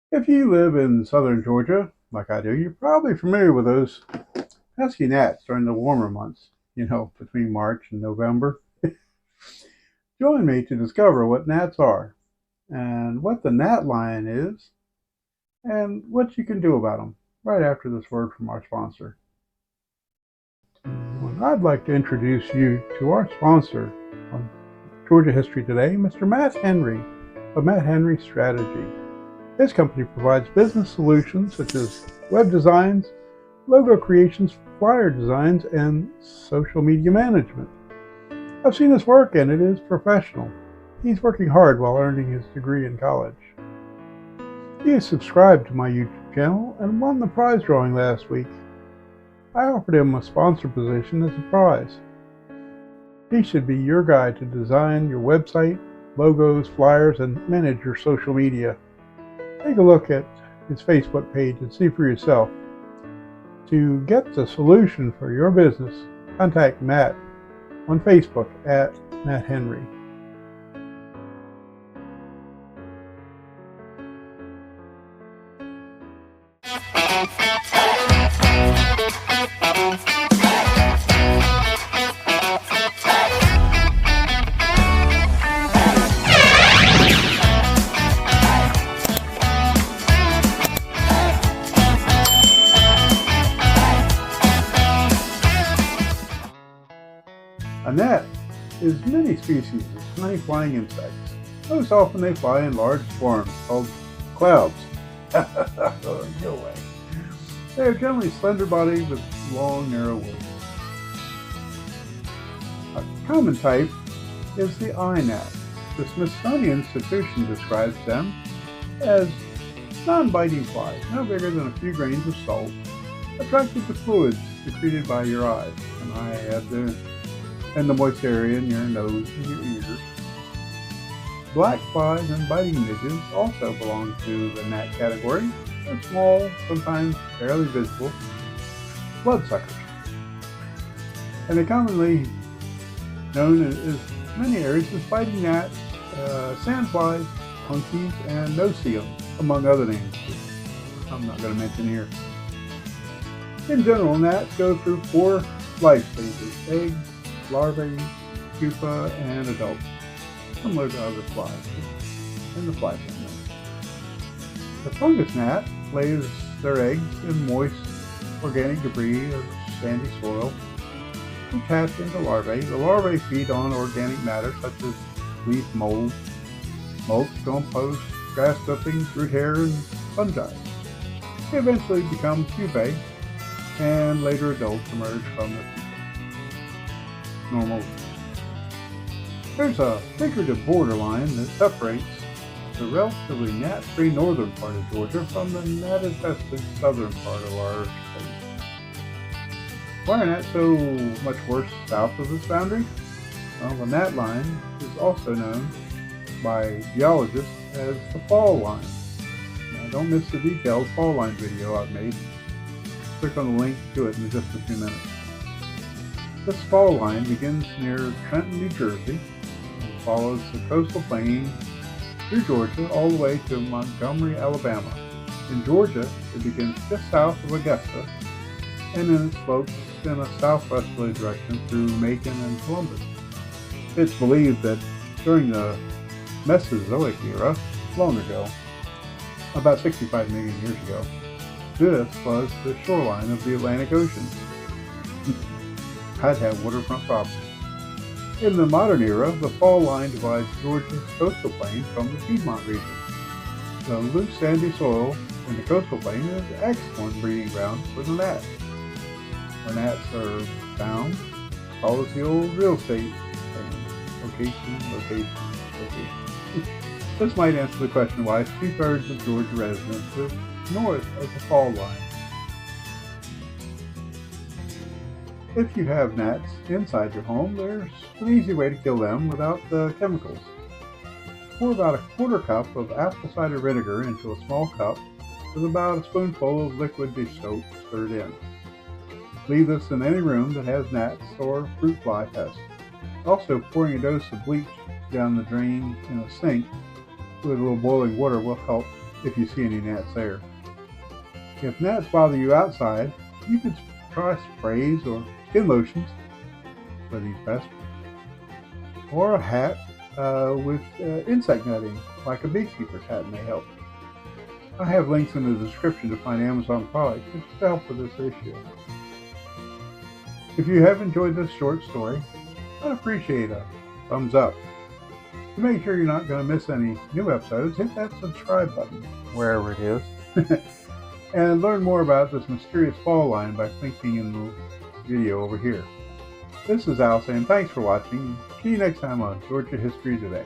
If you live in southern Georgia, like I do, you're probably familiar with those pesky gnats during the warmer months, between March and November. Join me to discover what gnats are and what the gnat line is and what you can do about them right after this word from our sponsor. I'd like to introduce you to our sponsor on Georgia History Today, Mr. Matt Henry of Matt Henry Strategy. His company provides business solutions such as web designs, logo creations, flyer designs, and social media management. I've seen his work and it is professional. He's working hard while earning his degree in college. He is subscribed to my YouTube channel and won the prize drawing last week. I offered him a sponsor position as a prize. He should be your guy to design your website, logos, flyers, and manage your social media. Take a look at his Facebook page and see for yourself. To get the solution for your business, contact Matt on Facebook at Matt Henry. A gnat is many species of tiny flying insects. Most often they fly in large swarms called clouds. No way. They are generally slender bodied with long, narrow wings. A common type is the eye gnat. The Smithsonian Institution describes them as non-biting flies, no bigger than a few grains of salt, attracted to fluids secreted by your eyes. And I had the moist area in your nose and your ears. Black flies and biting midges also belong to the gnat category. They're small, sometimes barely visible, bloodsuckers. And they're commonly known in many areas as biting gnats, sandflies, hunkies, and no-see-ums, among other names which I'm not going to mention here. In general, gnats go through 4 life stages: eggs, larvae, pupa, and adults, similar to other flies in the fly family. The fungus gnat lays their eggs in moist organic debris of sandy soil, which hatch into larvae. The larvae feed on organic matter such as leaf mold, mulch, compost, grass clippings, root hair, and fungi. They eventually become pupae, and later adults emerge from the normal. There's a figurative borderline that separates the relatively gnat-free northern part of Georgia from the gnat-infested southern part of our state. Why are gnats so much worse south of this boundary? Well, the Gnat Line is also known by geologists as the fall line. Now, don't miss the detailed fall line video I've made. Click on the link to it in just a few minutes. This fall line begins near Trenton, New Jersey, and follows the coastal plain through Georgia all the way to Montgomery, Alabama. In Georgia, it begins just south of Augusta, and then it slopes in a southwesterly direction through Macon and Columbus. It's believed that during the Mesozoic era, long ago, about 65 million years ago, this was the shoreline of the Atlantic Ocean. I'd have waterfront property. In the modern era, the fall line divides Georgia's coastal plain from the Piedmont region. The loose sandy soil in the coastal plain is an excellent breeding ground for the gnats. Where gnats are found follows the old real estate saying, location, location, location. This might answer the question why 2/3 of Georgia residents live north of the fall line. If you have gnats inside your home, there's an easy way to kill them without the chemicals. Pour about a 1/4 cup of apple cider vinegar into a small cup with about a spoonful of liquid dish soap stirred in. Leave this in any room that has gnats or fruit fly pests. Also, pouring a dose of bleach down the drain in a sink with a little boiling water will help if you see any gnats there. If gnats bother you outside, you could try sprays or skin lotions for these pests, or a hat with insect netting, like a beekeeper's hat may help. I have links in the description to find Amazon products which help with this issue. If you have enjoyed this short story, I'd appreciate a thumbs up. To make sure you're not going to miss any new episodes, hit that subscribe button, wherever it is, and learn more about this mysterious fall line by clicking in the video over here. This is Al saying thanks for watching, and see you next time on Georgia History Today.